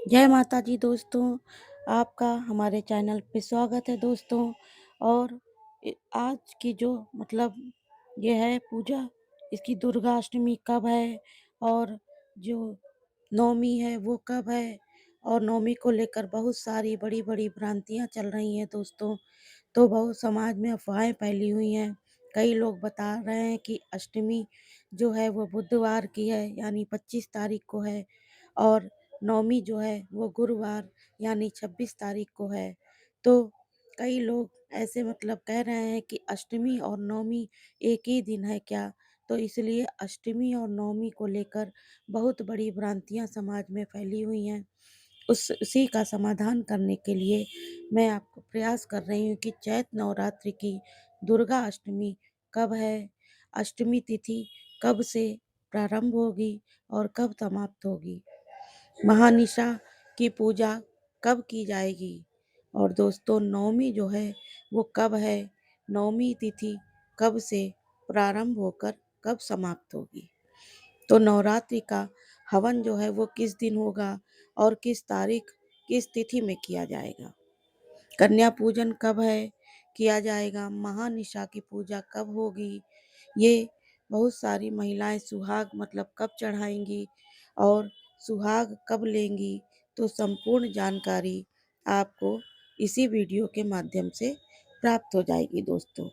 जय माता जी दोस्तों। आपका हमारे चैनल पे स्वागत है दोस्तों। और आज की जो ये है पूजा, इसकी दुर्गा अष्टमी कब है और जो नवमी है वो कब है, और नवमी को लेकर बहुत सारी बड़ी बड़ी भ्रांतियां चल रही हैं दोस्तों। तो बहुत समाज में अफवाहें फैली हुई हैं। कई लोग बता रहे हैं कि अष्टमी जो है वो बुधवार की है, यानी 25 तारीख को है, और नवमी जो है वो गुरुवार यानी 26 तारीख को है। तो कई लोग ऐसे कह रहे हैं कि अष्टमी और नवमी एक ही दिन है क्या। तो इसलिए अष्टमी और नवमी को लेकर बहुत बड़ी भ्रांतियां समाज में फैली हुई हैं। उसी का समाधान करने के लिए मैं आपको प्रयास कर रही हूँ कि चैत नवरात्रि की दुर्गा अष्टमी कब है, अष्टमी तिथि कब से प्रारंभ होगी और कब समाप्त होगी, महानिशा की पूजा कब की जाएगी, और दोस्तों नवमी जो है वो कब है, नवमी तिथि कब से प्रारंभ होकर कब समाप्त होगी। तो नवरात्रि का हवन जो है वो किस दिन होगा और किस तारीख किस तिथि में किया जाएगा, कन्या पूजन कब है किया जाएगा, महानिशा की पूजा कब होगी, ये बहुत सारी महिलाएं सुहाग कब चढ़ाएंगी और सुहाग कब लेंगी। तो संपूर्ण जानकारी आपको इसी वीडियो के माध्यम से प्राप्त हो जाएगी दोस्तों।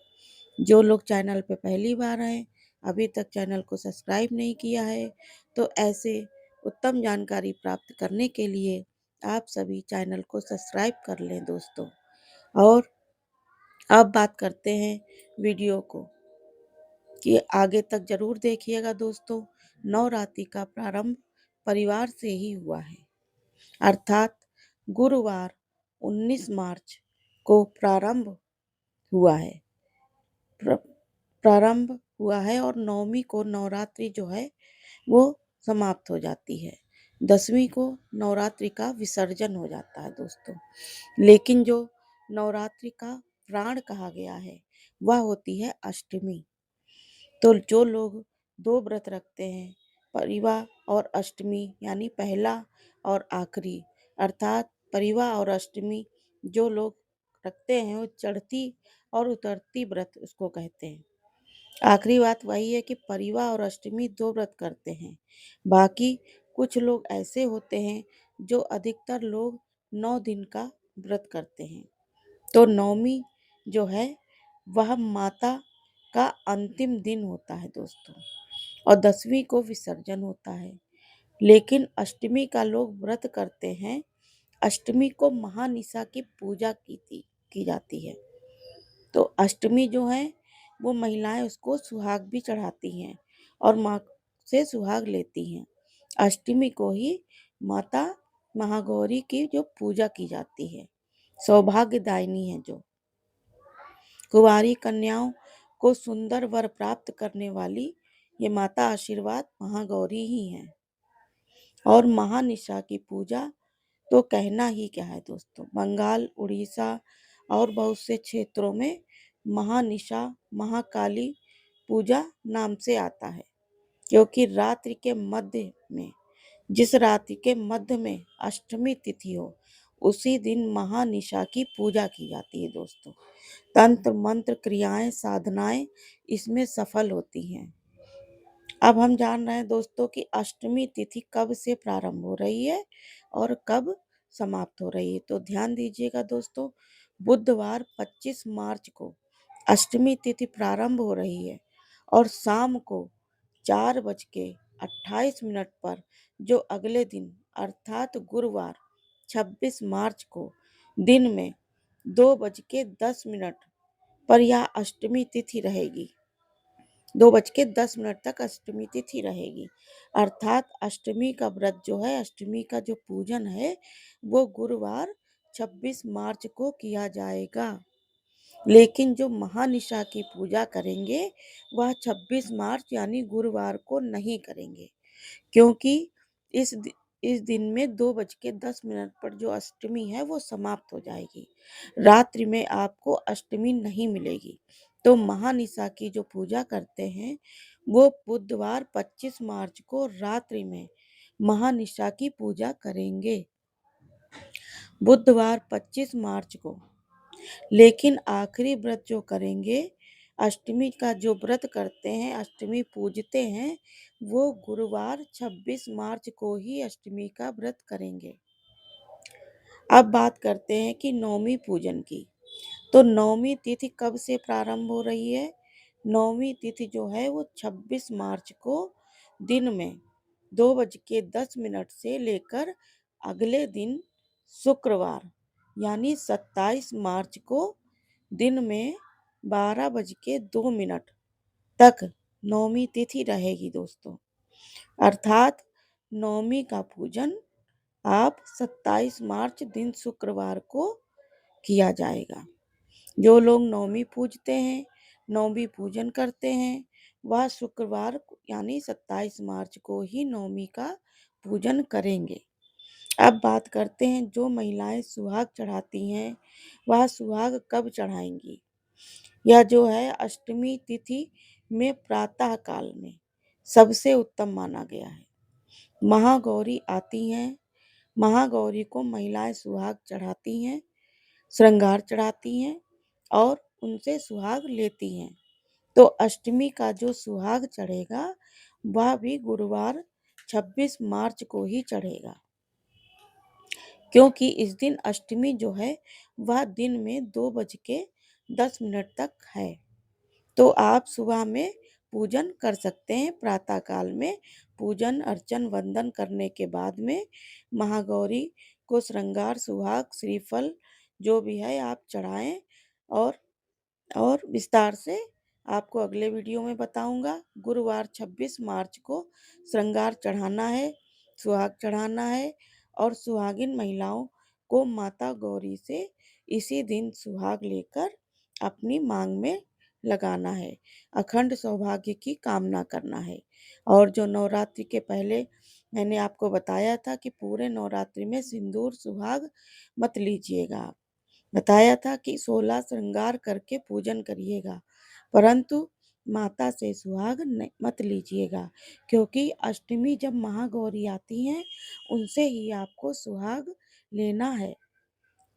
जो लोग चैनल पे पहली बार आए, अभी तक चैनल को सब्सक्राइब नहीं किया है, तो ऐसे उत्तम जानकारी प्राप्त करने के लिए आप सभी चैनल को सब्सक्राइब कर लें दोस्तों। और अब बात करते हैं वीडियो को, कि आगे तक जरूर देखिएगा दोस्तों। नवरात्रि का प्रारंभ परिवार से ही हुआ है, अर्थात गुरुवार 19 मार्च को हुआ है प्र- प्रारंभ हुआ है, और नवमी को नवरात्रि जो है वो समाप्त हो जाती है। 10वीं को नवरात्रि का विसर्जन हो जाता है दोस्तों। लेकिन जो नवरात्रि का प्राण कहा गया है वह होती है अष्टमी। तो जो लोग दो व्रत रखते हैं, परिवा और अष्टमी, यानी पहला और आखिरी, अर्थात परिवा और अष्टमी जो लोग रखते हैं वो चढ़ती और उतरती व्रत उसको कहते हैं। आखिरी बात वही है कि परिवा और अष्टमी दो व्रत करते हैं। बाकी कुछ लोग ऐसे होते हैं जो अधिकतर लोग 9 दिन का व्रत करते हैं। तो नवमी जो है वह माता का अंतिम दिन होता है दोस्तों, और 10वीं को विसर्जन होता है। लेकिन अष्टमी का लोग व्रत करते हैं। अष्टमी को महानिशा की पूजा की जाती है। तो अष्टमी जो है वो महिलाएं उसको सुहाग भी चढ़ाती हैं और माँ से सुहाग लेती हैं। अष्टमी को ही माता महागौरी की जो पूजा की जाती है, सौभाग्यदायिनी है। जो कुंवारी कन्याओं को सुंदर वर प्राप्त करने वाली ये माता आशीर्वाद महागौरी ही है। और महानिशा की पूजा तो कहना ही क्या है दोस्तों। बंगाल, उड़ीसा और बहुत से क्षेत्रों में महानिशा महाकाली पूजा नाम से आता है, क्योंकि रात्रि के मध्य में, जिस रात्रि के मध्य में अष्टमी तिथि हो उसी दिन महानिशा की पूजा की जाती है दोस्तों। तंत्र मंत्र क्रियाएं साधनाएं इसमें सफल होती हैं। अब हम जान रहे हैं दोस्तों कि अष्टमी तिथि कब से प्रारंभ हो रही है और कब समाप्त हो रही है। तो ध्यान दीजिएगा दोस्तों, बुधवार 25 मार्च को अष्टमी तिथि प्रारंभ हो रही है, और शाम को 4:28 पर जो अगले दिन अर्थात गुरुवार 26 मार्च को दिन में 2:10 पर यह अष्टमी तिथि रहेगी। 2:10 तक अष्टमी तिथि रहेगी। अर्थात अष्टमी का व्रत जो है, अष्टमी का जो पूजन है वो गुरुवार 26 मार्च को किया जाएगा। लेकिन जो महानिशा की पूजा करेंगे वह 26 मार्च यानी गुरुवार को नहीं करेंगे, क्योंकि इस दि, इस दिन में 2:10 पर जो अष्टमी है वो समाप्त हो जाएगी। रात्रि में आपको अष्टमी नहीं मिलेगी। तो महानिशा की जो पूजा करते हैं वो बुधवार 25 मार्च को रात्रि में महानिशा की पूजा करेंगे। बुधवार 25 मार्च को। लेकिन आखिरी व्रत जो करेंगे, अष्टमी का जो व्रत करते हैं, अष्टमी पूजते हैं, वो गुरुवार 26 मार्च को ही अष्टमी का व्रत करेंगे। अब बात करते हैं कि नवमी पूजन की। तो नवमी तिथि कब से प्रारंभ हो रही है? नवमी तिथि जो है वो 26 मार्च को दिन में 2:10 से लेकर अगले दिन शुक्रवार यानी 27 मार्च को दिन में 12:02 तक नवमी तिथि रहेगी दोस्तों। अर्थात नवमी का पूजन आप 27 मार्च दिन शुक्रवार को किया जाएगा। जो लोग नवमी पूजते हैं, नवमी पूजन करते हैं, वह शुक्रवार यानी 27 मार्च को ही नवमी का पूजन करेंगे। अब बात करते हैं जो महिलाएं सुहाग चढ़ाती हैं, वह सुहाग कब चढ़ाएंगी? यह जो है अष्टमी तिथि में प्रातः काल में सबसे उत्तम माना गया है। महागौरी आती हैं, महागौरी को महिलाएं सुहाग चढ़ाती हैं, श्रृंगार चढ़ाती हैं और उनसे सुहाग लेती हैं। तो अष्टमी का जो सुहाग चढ़ेगा वह भी गुरुवार 26 मार्च को ही चढ़ेगा, क्योंकि इस दिन अष्टमी जो है वह दिन में 2:10 तक है। तो आप सुबह में पूजन कर सकते हैं। प्रातः काल में पूजन अर्चन वंदन करने के बाद में महागौरी को श्रृंगार सुहाग श्रीफल जो भी है आप चढ़ाएं। और विस्तार से आपको अगले वीडियो में बताऊंगा। गुरुवार 26 मार्च को श्रृंगार चढ़ाना है, सुहाग चढ़ाना है और सुहागिन महिलाओं को माता गौरी से इसी दिन सुहाग लेकर अपनी मांग में लगाना है, अखंड सौभाग्य की कामना करना है। और जो नवरात्रि के पहले मैंने आपको बताया था कि पूरे नवरात्रि में सिंदूर सुहाग मत लीजिएगा, बताया था कि 16 श्रृंगार करके पूजन करिएगा, परंतु माता से सुहाग मत लीजिएगा, क्योंकि अष्टमी जब महागौरी आती हैं उनसे ही आपको सुहाग लेना है,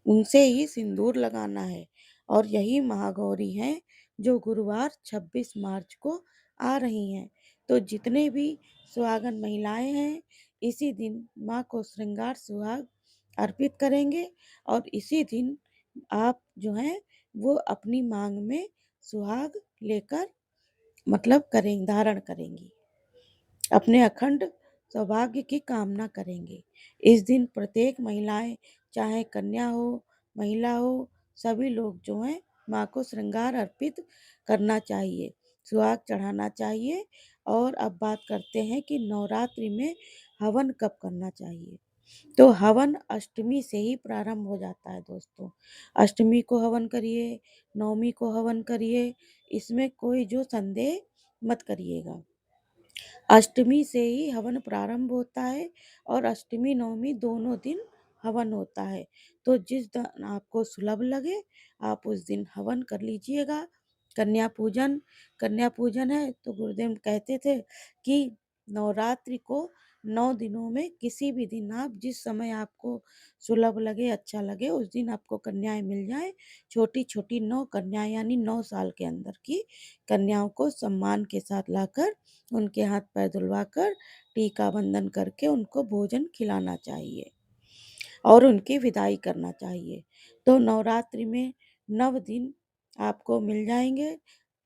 उनसे ही सिंदूर लगाना है। और यही महागौरी हैं जो गुरुवार 26 मार्च को आ रही हैं। तो जितने भी सुहागन महिलाएं हैं इसी दिन माँ को श्रृंगार सुहाग अर्पित करेंगे और इसी दिन आप जो हैं वो अपनी मांग में सुहाग लेकर मतलब धारण करेंगी, अपने अखंड सौभाग्य की कामना करेंगे। इस दिन प्रत्येक महिलाएं, चाहे कन्या हो महिला हो, सभी लोग जो हैं माँ को श्रृंगार अर्पित करना चाहिए, सुहाग चढ़ाना चाहिए। और अब बात करते हैं कि नवरात्रि में हवन कब करना चाहिए। तो हवन अष्टमी से ही प्रारंभ हो जाता है दोस्तों। अष्टमी को हवन करिए, नवमी को हवन करिए, इसमें कोई जो संदेह मत करिएगा। अष्टमी से ही हवन प्रारंभ होता है और अष्टमी नवमी दोनों दिन हवन होता है। तो जिस दिन आपको सुलभ लगे आप उस दिन हवन कर लीजिएगा। कन्या पूजन है तो गुरुदेव कहते थे कि नवरात्रि को 9 दिनों में किसी भी दिन आप जिस समय आपको सुलभ लगे अच्छा लगे उस दिन आपको कन्याएं मिल जाए। छोटी छोटी 9 कन्याएं यानी 9 साल के अंदर की कन्याओं को सम्मान के साथ लाकर उनके हाथ पैर धुलवाकर टीका बंधन करके उनको भोजन खिलाना चाहिए और उनकी विदाई करना चाहिए। तो नवरात्रि में 9 दिन आपको मिल जाएंगे।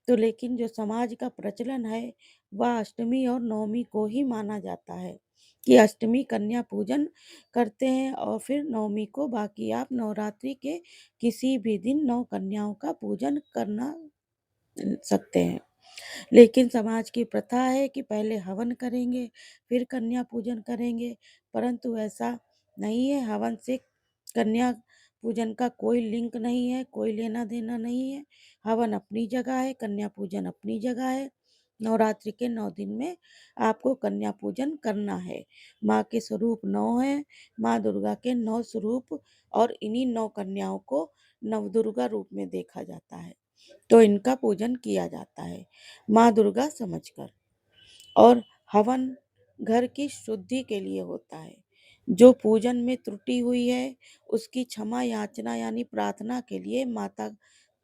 तो लेकिन जो समाज का प्रचलन है वह अष्टमी और नवमी को ही माना जाता है कि अष्टमी कन्या पूजन करते हैं और फिर नवमी को बाकी आप नवरात्रि के किसी भी दिन 9 कन्याओं का पूजन करना सकते हैं। लेकिन समाज की प्रथा है कि पहले हवन करेंगे फिर कन्या पूजन करेंगे, परंतु ऐसा नहीं है। हवन से कन्या पूजन का कोई लिंक नहीं है, कोई लेना देना नहीं है। हवन अपनी जगह है, कन्या पूजन अपनी जगह है। नवरात्रि के 9 दिन में आपको कन्या पूजन करना है। माँ के स्वरूप 9 है, माँ दुर्गा के 9 स्वरूप और इन्हीं 9 कन्याओं को नवदुर्गा रूप में देखा जाता है। तो इनका पूजन किया जाता है माँ दुर्गा समझकर। और हवन घर की शुद्धि के लिए होता है। जो पूजन में त्रुटि हुई है, उसकी क्षमा याचना यानी प्रार्थना के लिए माता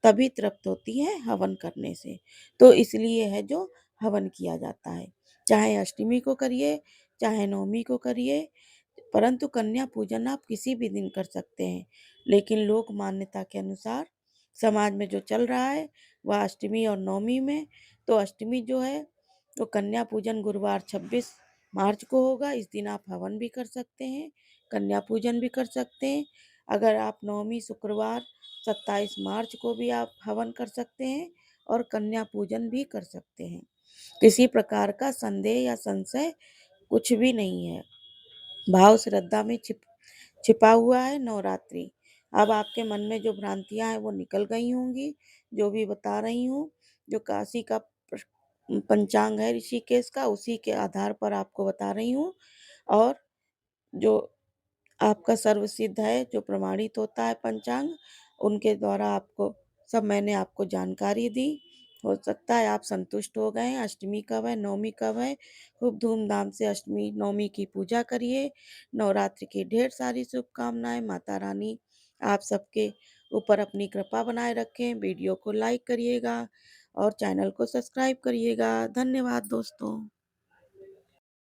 तभी तृप्त होती है हवन करने से। तो इसलिए है जो हवन किया जाता है। चाहे अष्टमी को करिए, चाहे नवमी को करिए, परंतु कन्या पूजन आप किसी भी दिन कर सकते हैं। लेकिन लोक मान्यता के अनुसार समाज में जो चल रहा है, वह अष्टमी और नवमी में। तो अष्टमी जो है, तो कन्या पूजन गुरुवार 26 मार्च को होगा। इस दिन आप हवन भी कर सकते हैं, कन्या पूजन भी कर सकते हैं। अगर आप नवमी शुक्रवार 27 मार्च को भी आप हवन कर सकते हैं और कन्या पूजन भी कर सकते हैं। किसी प्रकार का संदेह या संशय कुछ भी नहीं है। भाव श्रद्धा में छिपा हुआ है नवरात्रि। अब आपके मन में जो भ्रांतियां हैं वो निकल गई होंगी। जो भी बता रही हूँ, जो काशी का पंचांग है ऋषिकेश का, उसी के आधार पर आपको बता रही हूँ। और जो आपका सर्वसिद्ध है, जो प्रमाणित होता है पंचांग, उनके द्वारा आपको सब मैंने आपको जानकारी दी। हो सकता है आप संतुष्ट हो गए हैं। अष्टमी कब है, नवमी कब है, खूब धूमधाम से अष्टमी नवमी की पूजा करिए। नवरात्रि की ढेर सारी शुभकामनाएं। माता रानी आप सबके ऊपर अपनी कृपा बनाए रखें। वीडियो को लाइक करिएगा और चैनल को सब्सक्राइब करिएगा। धन्यवाद दोस्तों।